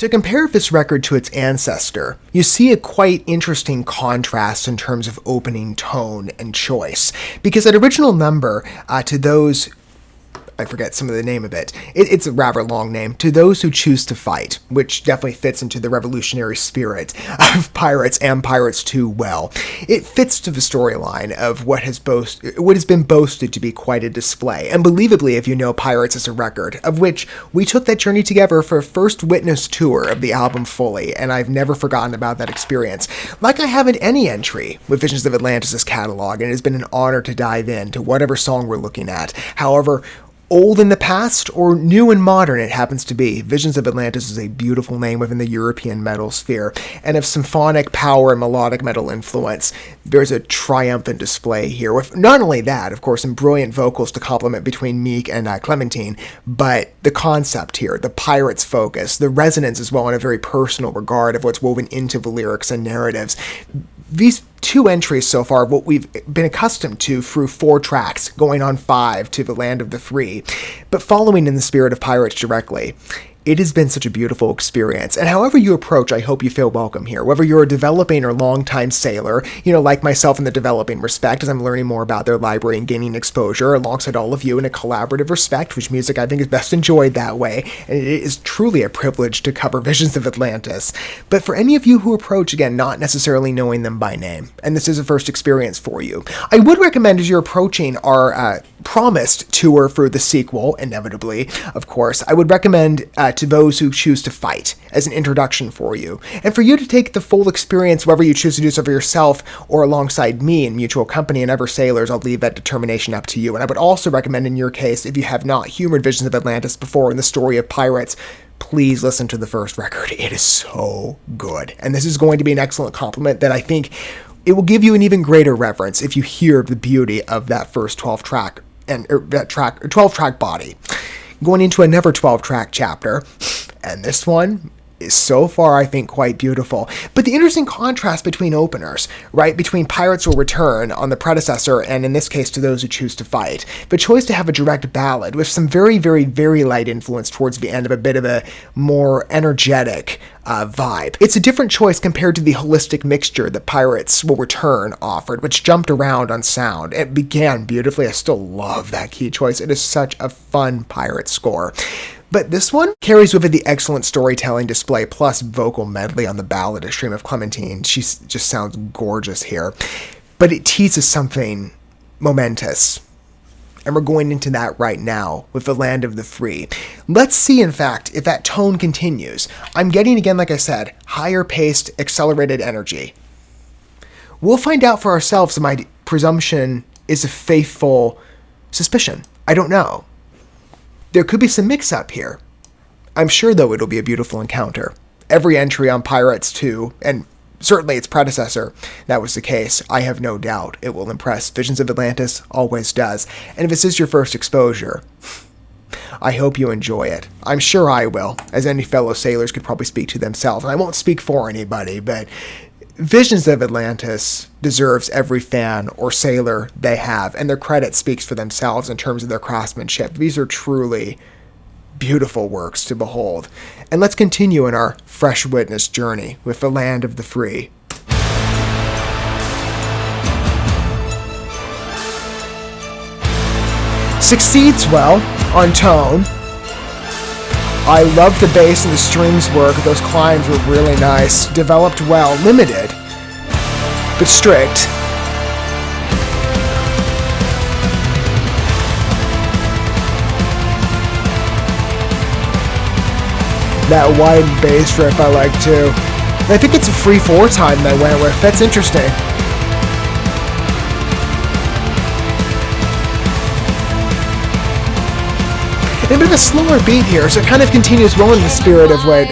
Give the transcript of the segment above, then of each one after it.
To compare this record to its ancestor, you see a quite interesting contrast in terms of opening tone and choice, because that original number, to those, I forget some of the name of it. It's a rather long name. To Those Who Choose to Fight, which definitely fits into the revolutionary spirit of Pirates and Pirates 2 well. It fits to the storyline of what has been boasted to be quite a display. Unbelievably, if you know Pirates as a record, of which we took that journey together for a first witness tour of the album fully, and I've never forgotten about that experience. Like I haven't any entry with Visions of Atlantis' catalog, and it has been an honor to dive into whatever song we're looking at. However, old in the past or new and modern it happens to be, Visions of Atlantis is a beautiful name within the European metal sphere, and of symphonic power and melodic metal influence. There's a triumphant display here, with not only that, of course, some brilliant vocals to complement between Meek and Clementine, but the concept here, the Pirates focus, the resonance as well in a very personal regard of what's woven into the lyrics and narratives. These two entries so far, what we've been accustomed to through 4 tracks, going on 5 to The Land of the Free, but following in the spirit of Pirates directly. It has been such a beautiful experience, and however you approach, I hope you feel welcome here. Whether you're a developing or long-time sailor, like myself in the developing respect, as I'm learning more about their library and gaining exposure alongside all of you in a collaborative respect, which music I think is best enjoyed that way, and it is truly a privilege to cover Visions of Atlantis. But for any of you who approach, again, not necessarily knowing them by name, and this is a first experience for you, I would recommend as you're approaching our promised tour for the sequel, inevitably, of course, I would recommend To Those Who Choose to Fight as an introduction for you, and for you to take the full experience, whether you choose to do so for yourself or alongside me in mutual company and other sailors. I'll leave that determination up to you. And I would also recommend, in your case, if you have not humored Visions of Atlantis before in the story of Pirates, please listen to the first record. It is so good, and this is going to be an excellent compliment that I think it will give you an even greater reverence if you hear the beauty of that first 12-track and 12-track body. Going into another 12-track chapter, and this one is so far, I think, quite beautiful. But the interesting contrast between openers, right, between Pirates Will Return on the predecessor, and in this case, To Those Who Choose to Fight, the choice to have a direct ballad with some very, very, very light influence towards the end of a bit of a more energetic vibe. It's a different choice compared to the holistic mixture that Pirates Will Return offered, which jumped around on sound. It began beautifully. I still love that key choice. It is such a fun pirate score. But this one carries with it the excellent storytelling display plus vocal medley on the ballad stream of Clementine. She just sounds gorgeous here. But it teases something momentous. And we're going into that right now with The Land of the Free. Let's see, in fact, if that tone continues. I'm getting, again, like I said, higher paced, accelerated energy. We'll find out for ourselves. My presumption is a faithful suspicion. I don't know. There could be some mix-up here. I'm sure, though, it'll be a beautiful encounter. Every entry on Pirates 2, and certainly its predecessor, that was the case. I have no doubt it will impress. Visions of Atlantis always does. And if this is your first exposure, I hope you enjoy it. I'm sure I will, as any fellow sailors could probably speak to themselves. I won't speak for anybody, but Visions of Atlantis deserves every fan or sailor they have, and their credit speaks for themselves in terms of their craftsmanship. These are truly beautiful works to behold. And let's continue in our fresh witness journey with The Land of the Free. Succeeds well on tone. I love the bass and the strings work. Those climbs were really nice. Developed well. Limited, but strict. That wide bass riff I like too. And I think it's a free 4 time they went with. That's interesting. A bit of a slower beat here, so it kind of continues well in the spirit of what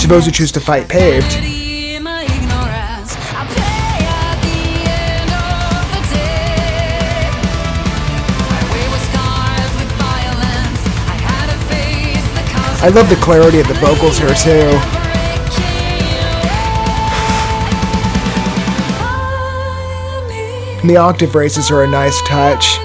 To Those Who Choose to Fight paved. I love the clarity of the vocals here too. And the octave raises are a nice touch.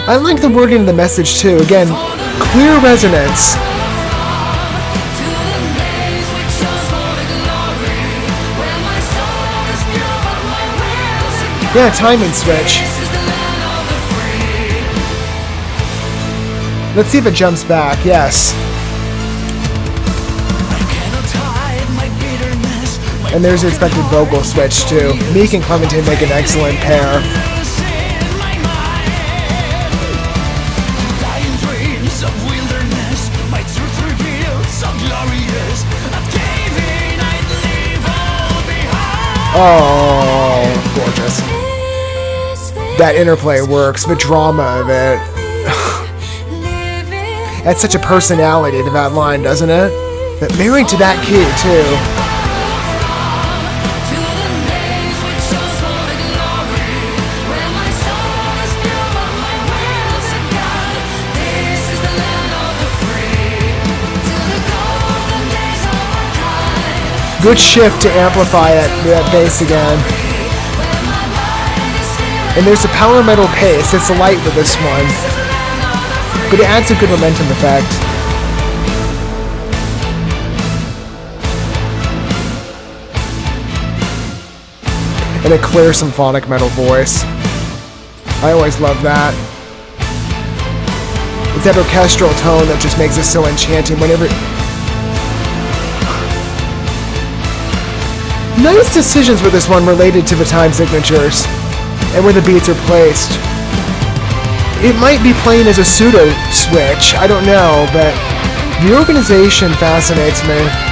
I like the wording of the message too. Again, clear resonance. Yeah, timing switch. Let's see if it jumps back. Yes. And there's the expected vocal switch too. Meek and Clementine make an excellent pair. Oh, gorgeous. That interplay works, the drama of it. That's such a personality to that line, doesn't it? But married to that key, too. Good shift to amplify that bass again. And there's a power metal pace. It's light with this one. But it adds a good momentum effect. And a clear symphonic metal voice. I always love that. It's that orchestral tone that just makes it so enchanting whenever... Nice decisions with this one related to the time signatures and where the beats are placed. It might be playing as a pseudo switch, I don't know, but the organization fascinates me.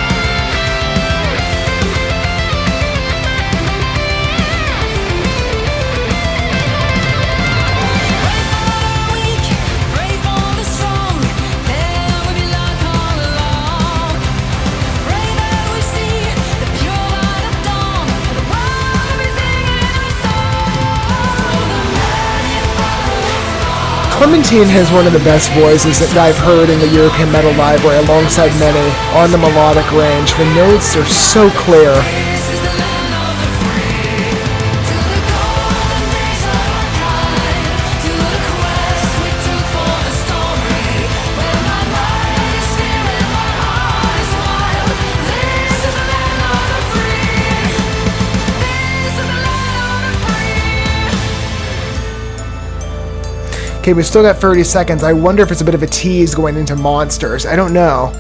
Clementine has one of the best voices that I've heard in the European metal library alongside many on the melodic range. The notes are so clear. Okay, we've still got 30 seconds. I wonder if it's a bit of a tease going into Monsters. I don't know.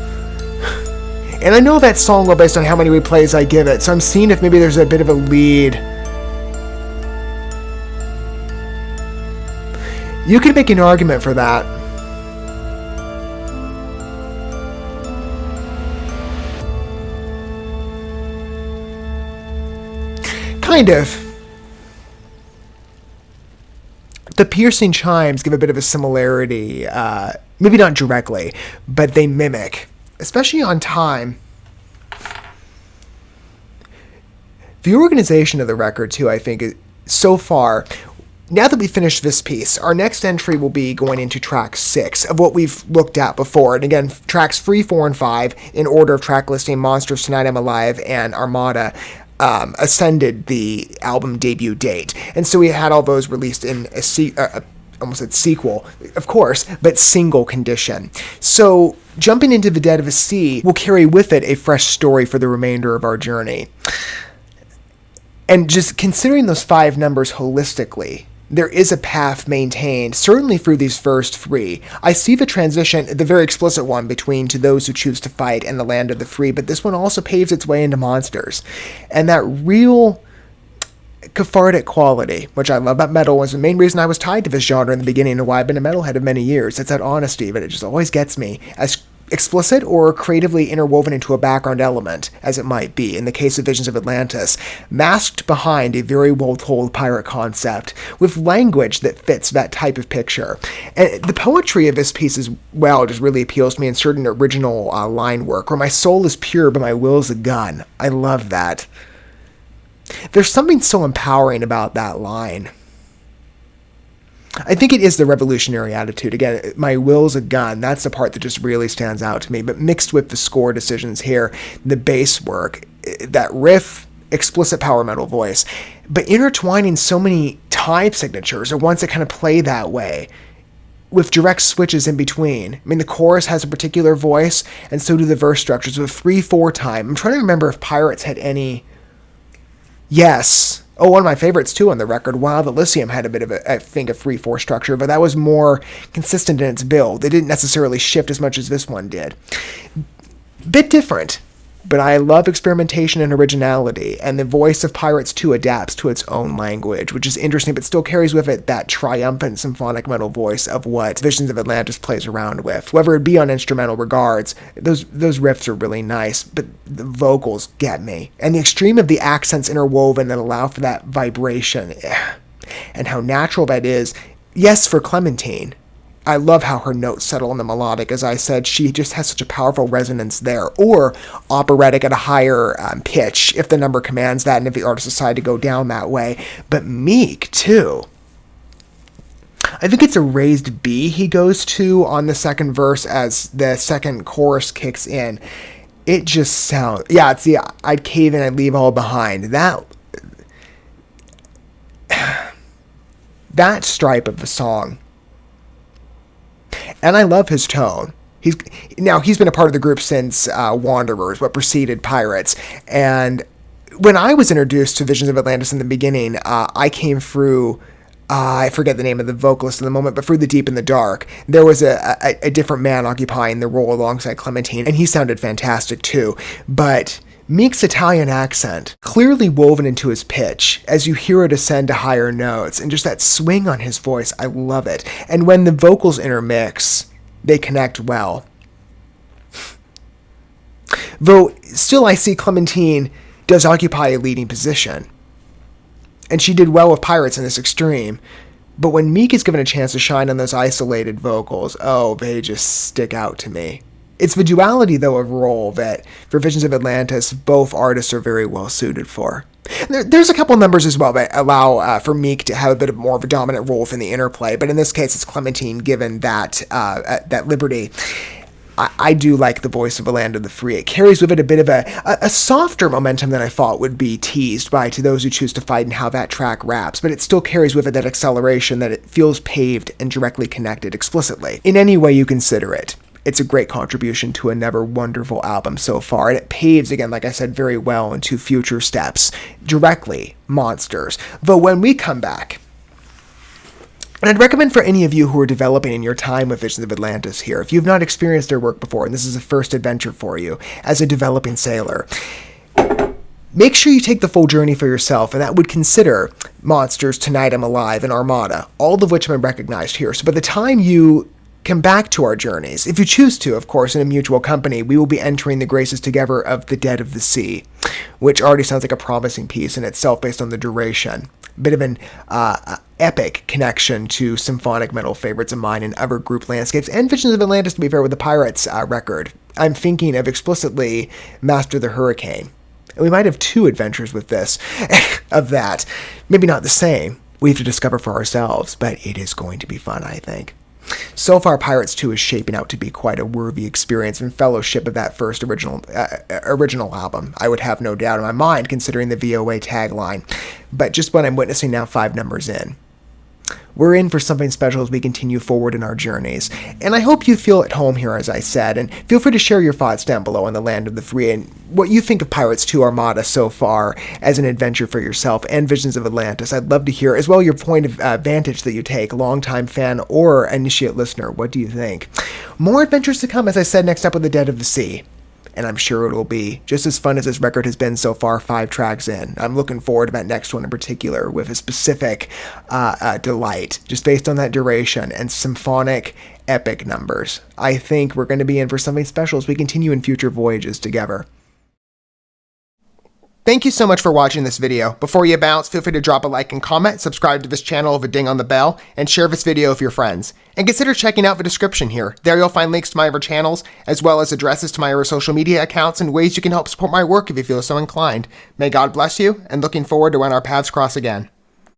And I know that song well based on how many replays I give it, so I'm seeing if maybe there's a bit of a lead. You could make an argument for that. Kind of. The piercing chimes give a bit of a similarity, maybe not directly, but they mimic, especially on time. The organization of the record, too, I think, is, so far, now that we finished this piece, our next entry will be going into track 6 of what we've looked at before. And again, tracks 3, 4, and 5, in order of track listing, Monsters, Tonight I'm Alive, and Armada, ascended the album debut date. And so we had all those released in a almost a sequel, of course, but single condition. So jumping into The Dead of a Sea will carry with it a fresh story for the remainder of our journey. And just considering those 5 numbers holistically, there is a path maintained, certainly through these first 3. I see the transition, the very explicit one, between To Those Who Choose to Fight and The Land of the Free, but this one also paves its way into Monsters. And that real cathartic quality, which I love about metal, was the main reason I was tied to this genre in the beginning and why I've been a metalhead of many years. It's that honesty, but it just always gets me. As explicit or creatively interwoven into a background element, as it might be in the case of Visions of Atlantis, masked behind a very well-told pirate concept, with language that fits that type of picture. And the poetry of this piece as well just really appeals to me in certain original line work, where my soul is pure but my will's a gun. I love that. There's something so empowering about that line. I think it is the revolutionary attitude. Again, my will's a gun. That's the part that just really stands out to me. But mixed with the score decisions here, the bass work, that riff, explicit power metal voice, but intertwining so many time signatures, or ones that kind of play that way, with direct switches in between. I mean, the chorus has a particular voice, and so do the verse structures with 3/4 time. I'm trying to remember if Pirates had any. Yes. Oh, one of my favorites too on the record, Wild Elysium, had a bit of a 3/4 structure, but that was more consistent in its build. They didn't necessarily shift as much as this one did. Bit different, but I love experimentation and originality, and the voice of Pirates 2 adapts to its own language, which is interesting, but still carries with it that triumphant symphonic metal voice of what Visions of Atlantis plays around with. Whether it be on instrumental regards, those riffs are really nice, but the vocals get me. And the extreme of the accents interwoven that allow for that vibration, and how natural that is. Yes, for Clementine. I love how her notes settle on the melodic. As I said, she just has such a powerful resonance there. Or operatic at a higher pitch, if the number commands that and if the artist decide to go down that way. But Meek, too. I think it's a raised B he goes to on the second verse as the second chorus kicks in. It just sounds... Yeah, it's the I'd cave in, I'd leave all behind. That stripe of the song. And I love his tone. He's been a part of the group since Wanderers, what preceded Pirates. And when I was introduced to Visions of Atlantis in the beginning, I came through, I forget the name of the vocalist in the moment, but through The Deep in the Dark. There was a different man occupying the role alongside Clementine, and he sounded fantastic too. But Meek's Italian accent, clearly woven into his pitch, as you hear it ascend to higher notes, and just that swing on his voice, I love it. And when the vocals intermix, they connect well. Though, still I see Clementine does occupy a leading position. And she did well with Pirates in this extreme. But when Meek is given a chance to shine on those isolated vocals, oh, they just stick out to me. It's the duality, though, of role that, for Visions of Atlantis, both artists are very well suited for. There's a couple numbers as well that allow for Meek to have a bit more of a dominant role within the interplay, but in this case, it's Clementine given that liberty. I do like the voice of The Land of the Free. It carries with it a bit of a softer momentum than I thought would be teased by To Those Who Choose to Fight and how that track raps, but it still carries with it that acceleration that it feels paved and directly connected explicitly. In any way you consider it. It's a great contribution to a never wonderful album so far, and it paves, again, like I said, very well into future steps. Directly, Monsters. Though when we come back, and I'd recommend for any of you who are developing in your time with Visions of Atlantis here, if you've not experienced their work before, and this is a first adventure for you as a developing sailor, make sure you take the full journey for yourself, and that would consider Monsters, Tonight I'm Alive, and Armada, all of which have been recognized here. So by the time you come back to our journeys, if you choose to, of course, in a mutual company, we will be entering the graces together of The Dead of the Sea, which already sounds like a promising piece in itself based on the duration. A bit of an epic connection to symphonic metal favorites of mine in other group landscapes, and Visions of Atlantis, to be fair, with the Pirates record. I'm thinking of explicitly Master the Hurricane. And we might have two adventures with this, of that. Maybe not the same. We have to discover for ourselves, but it is going to be fun, I think. So far, Pirates 2 is shaping out to be quite a worthy experience and fellowship of that first original album. I would have no doubt in my mind, considering the VOA tagline. But just what I'm witnessing now 5 numbers in, we're in for something special as we continue forward in our journeys. And I hope you feel at home here, as I said, and feel free to share your thoughts down below on The Land of the Free and what you think of Pirates 2 Armada so far as an adventure for yourself and Visions of Atlantis. I'd love to hear as well your point of vantage that you take, longtime fan or initiate listener. What do you think? More adventures to come, as I said, next up with The Dead of the Sea. And I'm sure it'll be just as fun as this record has been so far, 5 tracks in. I'm looking forward to that next one in particular with a specific delight, just based on that duration and symphonic epic numbers. I think we're going to be in for something special as we continue in future voyages together. Thank you so much for watching this video. Before you bounce, feel free to drop a like and comment, subscribe to this channel with a ding on the bell, and share this video with your friends. And consider checking out the description here. There you'll find links to my other channels, as well as addresses to my other social media accounts and ways you can help support my work if you feel so inclined. May God bless you, and looking forward to when our paths cross again.